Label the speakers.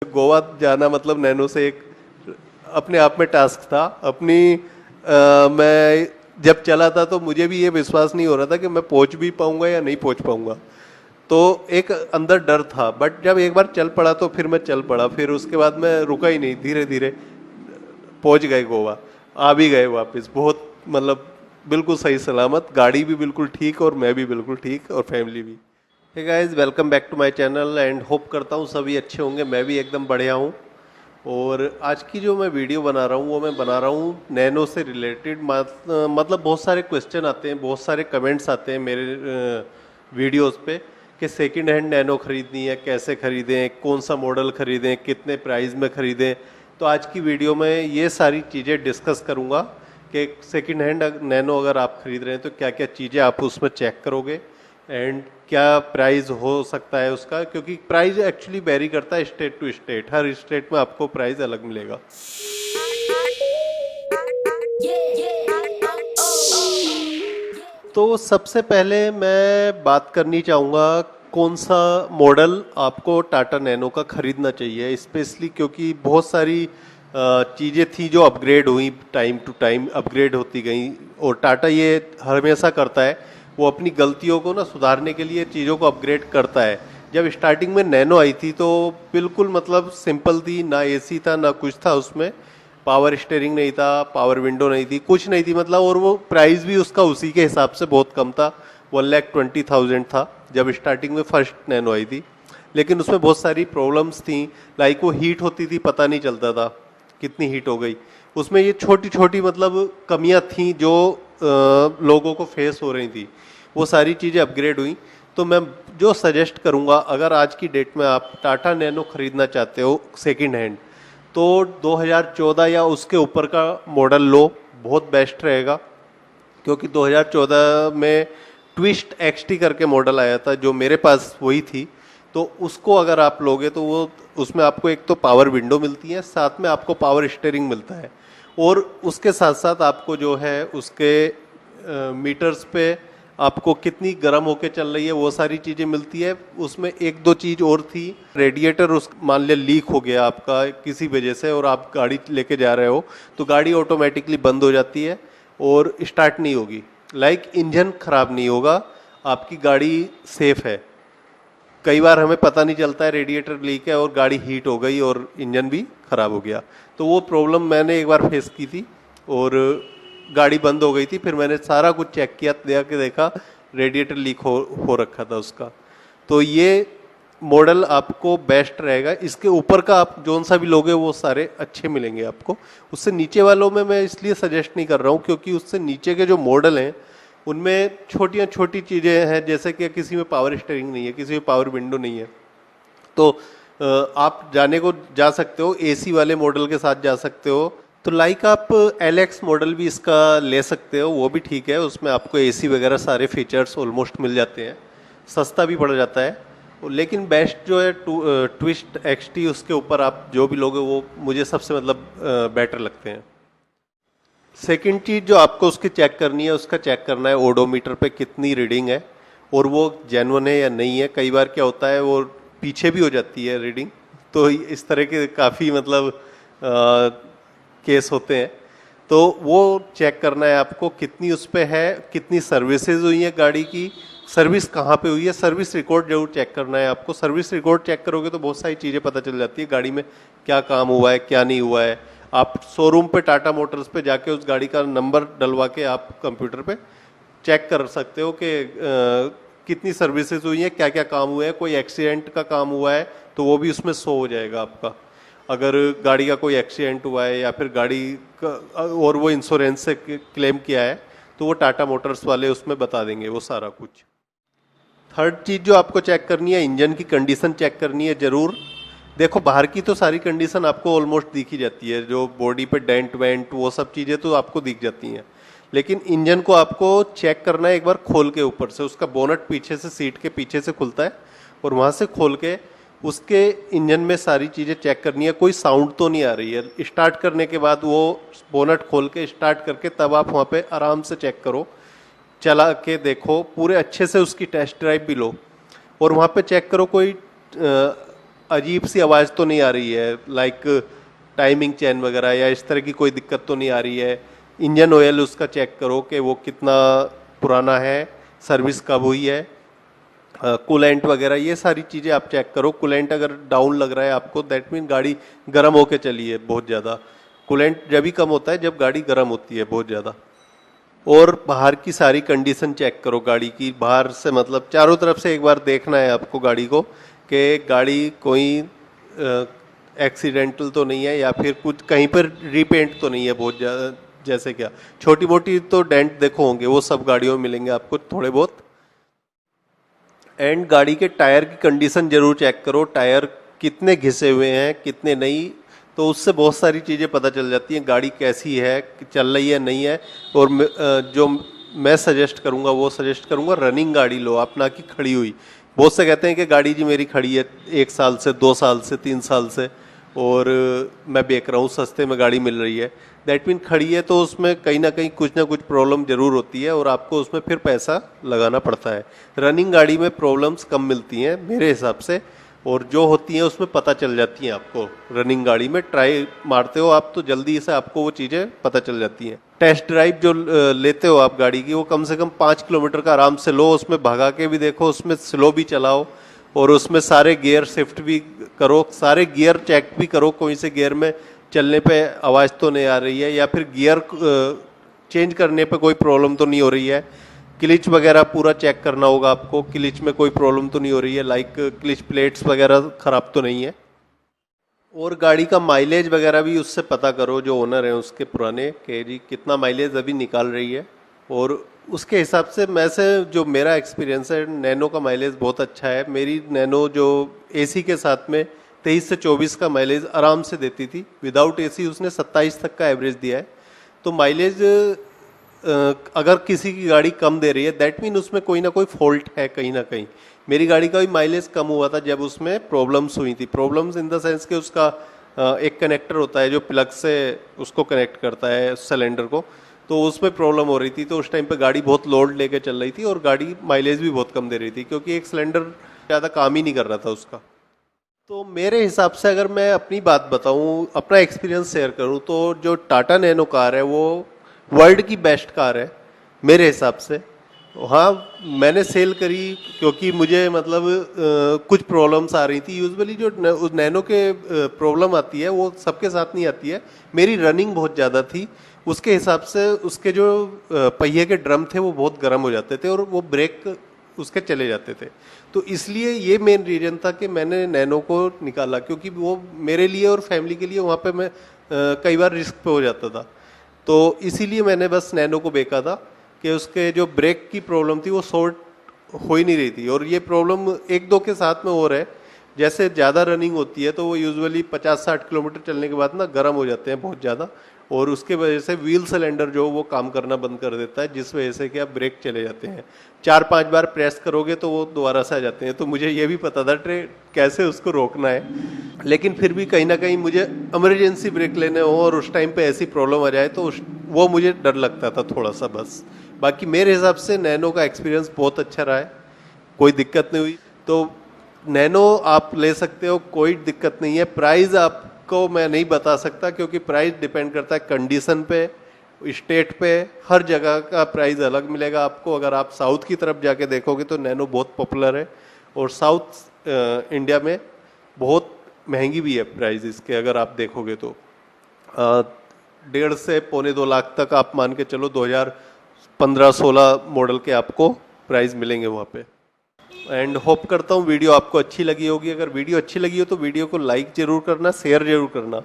Speaker 1: गोवा जाना मतलब नैनो से एक अपने आप में टास्क था। मैं जब चला था तो मुझे भी ये विश्वास नहीं हो रहा था कि मैं पहुंच भी पाऊंगा या नहीं पहुंच पाऊंगा। तो एक अंदर डर था, बट जब एक बार चल पड़ा तो फिर मैं चल पड़ा। फिर उसके बाद मैं रुका ही नहीं, धीरे धीरे पहुंच गए गोवा। आ भी गए वापस, बहुत मतलब बिल्कुल सही सलामत, गाड़ी भी बिल्कुल ठीक और मैं भी बिल्कुल ठीक और फैमिली भी। Hey guys, welcome back to my channel and hope करता हूँ सभी अच्छे होंगे। मैं भी एकदम बढ़िया हूँ। और आज की जो मैं वीडियो बना रहा हूँ वो मैं बना रहा हूँ नैनो से रिलेटेड। मतलब बहुत सारे क्वेश्चन आते हैं, बहुत सारे कमेंट्स आते हैं मेरे वीडियोस पे कि सेकंड हैंड नैनो खरीदनी है, कैसे खरीदें, कौन सा मॉडल खरीदें, कितने प्राइस में खरीदें। तो आज की वीडियो में ये सारी चीज़ें डिस्कस करूँगा कि सेकंड हैंड नैनो अगर आप खरीद रहे हैं तो क्या क्या चीज़ें आप उसमें चेक करोगे एंड क्या प्राइस हो सकता है उसका, क्योंकि प्राइस एक्चुअली वेरी करता है स्टेट टू स्टेट। हर स्टेट में आपको प्राइस अलग मिलेगा। तो सबसे पहले मैं बात करनी चाहूँगा कौन सा मॉडल आपको टाटा नैनो का खरीदना चाहिए, स्पेशली क्योंकि बहुत सारी चीज़ें थी जो अपग्रेड हुई, टाइम टू टाइम अपग्रेड होती गई। और टाटा ये हमेशा करता है, वो अपनी गलतियों को ना सुधारने के लिए चीज़ों को अपग्रेड करता है। जब स्टार्टिंग में नैनो आई थी तो बिल्कुल मतलब सिंपल थी, ना एसी था ना कुछ था उसमें, पावर स्टीयरिंग नहीं था, पावर विंडो नहीं थी, कुछ नहीं थी मतलब। और वो प्राइस भी उसका उसी के हिसाब से बहुत कम था, 1,20,000 था जब स्टार्टिंग में फर्स्ट नैनो आई थी। लेकिन उसमें बहुत सारी प्रॉब्लम्स थी, लाइक वो हीट होती थी, पता नहीं चलता था कितनी हीट हो गई। उसमें ये छोटी छोटी मतलब कमियां थी जो लोगों को फेस हो रही थी। वो सारी चीज़ें अपग्रेड हुई। तो मैं जो सजेस्ट करूंगा, अगर आज की डेट में आप टाटा नैनो खरीदना चाहते हो सेकंड हैंड, तो 2014 या उसके ऊपर का मॉडल लो, बहुत बेस्ट रहेगा। क्योंकि 2014 में ट्विस्ट एक्सटी करके मॉडल आया था, जो मेरे पास वही थी। तो उसको अगर आप लोगे तो वो उसमें आपको एक तो पावर विंडो मिलती है, साथ में आपको पावर स्टीयरिंग मिलता है, और उसके साथ साथ आपको जो है उसके मीटर्स पे आपको कितनी गर्म होके चल रही है वो सारी चीज़ें मिलती है। उसमें एक दो चीज़ और थी, रेडिएटर उस मान लिया लीक हो गया आपका किसी वजह से और आप गाड़ी लेके जा रहे हो तो गाड़ी ऑटोमेटिकली बंद हो जाती है और स्टार्ट नहीं होगी। लाइक इंजन खराब नहीं होगा, आपकी गाड़ी सेफ है। कई बार हमें पता नहीं चलता है, रेडिएटर लीक है और गाड़ी हीट हो गई और इंजन भी खराब हो गया। तो वो प्रॉब्लम मैंने एक बार फेस की थी और गाड़ी बंद हो गई थी। फिर मैंने सारा कुछ चेक किया, देखा रेडिएटर लीक हो रखा था उसका। तो ये मॉडल आपको बेस्ट रहेगा। इसके ऊपर का आप जोन सा भी लोगे वो सारे अच्छे मिलेंगे आपको। उससे नीचे वालों में मैं इसलिए सजेस्ट नहीं कर रहा हूँ क्योंकि उससे नीचे के जो मॉडल हैं उनमें छोटी छोटी चीज़ें हैं, जैसे कि किसी में पावर स्टीयरिंग नहीं है, किसी में पावर विंडो नहीं है। तो आप जाने को जा सकते हो, एसी वाले मॉडल के साथ जा सकते हो। तो लाइक आप LX मॉडल भी इसका ले सकते हो, वो भी ठीक है। उसमें आपको एसी वगैरह सारे फीचर्स ऑलमोस्ट मिल जाते हैं, सस्ता भी पड़ जाता है। लेकिन बेस्ट जो है ट्विस्ट XT, उसके ऊपर आप जो भी लोगे वो मुझे सबसे मतलब बेटर लगते हैं। सेकंड चीज़ जो आपको उसकी चेक करनी है, उसका चेक करना है ओडोमीटर पे कितनी रीडिंग है और वो जेन्युइन है या नहीं है। कई बार क्या होता है वो पीछे भी हो जाती है रीडिंग। तो इस तरह के काफ़ी मतलब केस होते हैं। तो वो चेक करना है आपको कितनी उस पर है, कितनी सर्विसेज हुई है गाड़ी की, सर्विस कहाँ पे हुई है। सर्विस रिकॉर्ड जरूर चेक करना है आपको। सर्विस रिकॉर्ड चेक करोगे तो बहुत सारी चीज़ें पता चल जाती है, गाड़ी में क्या काम हुआ है क्या नहीं हुआ है। आप शोरूम पे टाटा मोटर्स पे जाके उस गाड़ी का नंबर डलवा के आप कंप्यूटर पे चेक कर सकते हो कि कितनी सर्विसेज हुई हैं, क्या क्या काम हुए हैं। कोई एक्सीडेंट का काम हुआ है तो वो भी उसमें शो हो जाएगा आपका। अगर गाड़ी का कोई एक्सीडेंट हुआ है या फिर गाड़ी का और वो इंश्योरेंस से क्लेम किया है तो वो टाटा मोटर्स वाले उसमें बता देंगे वो सारा कुछ। थर्ड चीज़ जो आपको चेक करनी है, इंजन की कंडीशन चेक करनी है ज़रूर। देखो बाहर की तो सारी कंडीशन आपको ऑलमोस्ट दिख ही जाती है, जो बॉडी पे डेंट वेंट वो सब चीज़ें तो आपको दिख जाती हैं। लेकिन इंजन को आपको चेक करना है एक बार खोल के ऊपर से। उसका बोनट पीछे से, सीट के पीछे से खुलता है और वहाँ से खोल के उसके इंजन में सारी चीज़ें चेक करनी है। कोई साउंड तो नहीं आ रही है। स्टार्ट करने के बाद वो बोनट खोल के स्टार्ट करके तब आप वहाँ पे आराम से चेक करो, चला के देखो पूरे अच्छे से, उसकी टेस्ट ड्राइव भी लो और वहाँ पे चेक करो कोई अजीब सी आवाज़ तो नहीं आ रही है, लाइक टाइमिंग चेन वगैरह या इस तरह की कोई दिक्कत तो नहीं आ रही है। इंजन ऑयल उसका चेक करो कि वो कितना पुराना है, सर्विस कब हुई है, कूलेंट वगैरह ये सारी चीज़ें आप चेक करो। कूलेंट अगर डाउन लग रहा है आपको, दैट मीन गाड़ी गर्म होके चली है बहुत ज़्यादा। कूलेंट जब भी कम होता है जब गाड़ी गर्म होती है बहुत ज़्यादा। और बाहर की सारी कंडीशन चेक करो गाड़ी की, बाहर से मतलब चारों तरफ से एक बार देखना है आपको गाड़ी को कि गाड़ी कोई एक्सीडेंटल तो नहीं है या फिर कुछ कहीं पर रीपेंट तो नहीं है बहुत ज़्यादा। जैसे क्या छोटी मोटी तो डेंट देखो होंगे, वो सब गाड़ियों में मिलेंगे आपको थोड़े बहुत। एंड गाड़ी के टायर की कंडीशन जरूर चेक करो, टायर कितने घिसे हुए हैं कितने नहीं, तो उससे बहुत सारी चीज़ें पता चल जाती हैं गाड़ी कैसी है, चल रही है नहीं है। और जो मैं सजेस्ट करूंगा वो सजेस्ट करूंगा रनिंग गाड़ी लो आप, ना कि खड़ी हुई। बहुत से कहते हैं कि गाड़ी जी मेरी खड़ी है 1 साल से 2 साल से 3 साल से और मैं बेच रहा हूँ, सस्ते में गाड़ी मिल रही है। दैट मीन खड़ी है तो उसमें कहीं ना कुछ प्रॉब्लम जरूर होती है और आपको उसमें फिर पैसा लगाना पड़ता है। रनिंग गाड़ी में प्रॉब्लम्स कम मिलती हैं मेरे हिसाब से, और जो होती हैं उसमें पता चल जाती हैं आपको। रनिंग गाड़ी में ट्राई मारते हो आप तो जल्दी से आपको वो चीज़ें पता चल जाती हैं। टेस्ट ड्राइव जो लेते हो आप गाड़ी की, वो कम से कम 5 किलोमीटर का आराम से लो, उसमें भगा के भी देखो, उसमें स्लो भी चलाओ और उसमें सारे गियर शिफ्ट भी करो, सारे गियर चेक भी करो कोई से गियर में चलने पे आवाज़ तो नहीं आ रही है या फिर गियर चेंज करने पे कोई प्रॉब्लम तो नहीं हो रही है। क्लिच वगैरह पूरा चेक करना होगा आपको, क्लिच में कोई प्रॉब्लम तो नहीं हो रही है, लाइक क्लिच प्लेट्स वगैरह ख़राब तो नहीं है। और गाड़ी का माइलेज वगैरह भी उससे पता करो जो ओनर है उसके पुराने, कि जी कितना माइलेज अभी निकाल रही है, और उसके हिसाब से मैं से जो मेरा एक्सपीरियंस है, नैनो का माइलेज बहुत अच्छा है। मेरी नैनो जो एसी के साथ में 23 से 24 का माइलेज आराम से देती थी, विदाउट एसी उसने 27 तक का एवरेज दिया है। तो माइलेज अगर किसी की गाड़ी कम दे रही है दैट मीन उसमें कोई ना कोई फॉल्ट है कहीं ना कहीं। मेरी गाड़ी का भी माइलेज कम हुआ था जब उसमें प्रॉब्लम्स हुई थी, प्रॉब्लम्स इन द सेंस कि उसका एक कनेक्टर होता है जो प्लग से उसको कनेक्ट करता है सिलेंडर को, तो उसमें प्रॉब्लम हो रही थी। तो उस टाइम पे गाड़ी बहुत लोड लेके चल रही थी और गाड़ी माइलेज भी बहुत कम दे रही थी क्योंकि एक सिलेंडर ज़्यादा काम ही नहीं कर रहा था उसका। तो मेरे हिसाब से अगर मैं अपनी बात बताऊं, अपना एक्सपीरियंस शेयर करूं, तो जो टाटा नैनो कार है वो वर्ल्ड की बेस्ट कार है मेरे हिसाब से। हाँ, मैंने सेल करी क्योंकि मुझे मतलब कुछ प्रॉब्लम्स आ रही थी। यूजुअली जो नैनो के प्रॉब्लम आती है वो सबके साथ नहीं आती है। मेरी रनिंग बहुत ज़्यादा थी, उसके हिसाब से उसके जो पहिए के ड्रम थे वो बहुत गर्म हो जाते थे और वो ब्रेक उसके चले जाते थे। तो इसलिए ये मेन रीजन था कि मैंने नैनो को निकाला, क्योंकि वो मेरे लिए और फैमिली के लिए वहाँ पे मैं कई बार रिस्क पे हो जाता था। तो इसीलिए मैंने बस नैनो को बेचा था कि उसके जो ब्रेक की प्रॉब्लम थी वो सॉर्ट हो ही नहीं रही थी। और ये प्रॉब्लम एक दो के साथ में और है, जैसे ज़्यादा रनिंग होती है तो वो यूजुअली 50-60 किलोमीटर चलने के बाद ना गर्म हो जाते हैं बहुत ज़्यादा, और उसके वजह से व्हील सिलेंडर जो वो काम करना बंद कर देता है, जिस वजह से कि आप ब्रेक चले जाते हैं। 4-5 बार प्रेस करोगे तो वो दोबारा से आ जाते हैं। तो मुझे ये भी पता था कैसे उसको रोकना है, लेकिन फिर भी कहीं ना कहीं मुझे इमरजेंसी ब्रेक लेने हो और उस टाइम पे ऐसी प्रॉब्लम आ जाए तो वो मुझे डर लगता था थोड़ा सा बस। बाकी मेरे हिसाब से नैनो का एक्सपीरियंस बहुत अच्छा रहा है, कोई दिक्कत नहीं हुई। तो नैनो आप ले सकते हो, कोई दिक्कत नहीं है। प्राइस आपको मैं नहीं बता सकता क्योंकि प्राइस डिपेंड करता है कंडीशन पे, स्टेट पे, हर जगह का प्राइस अलग मिलेगा आपको। अगर आप साउथ की तरफ जाके देखोगे तो नैनो बहुत पॉपुलर है, और साउथ इंडिया में बहुत महंगी भी है प्राइस इसके। अगर आप देखोगे तो 1.5 से 2.25 लाख तक आप मान के चलो, 2015-16 मॉडल के आपको प्राइस मिलेंगे वहाँ पे। एंड होप करता हूँ वीडियो आपको अच्छी लगी होगी। अगर वीडियो अच्छी लगी हो तो वीडियो को लाइक जरूर करना, शेयर जरूर करना।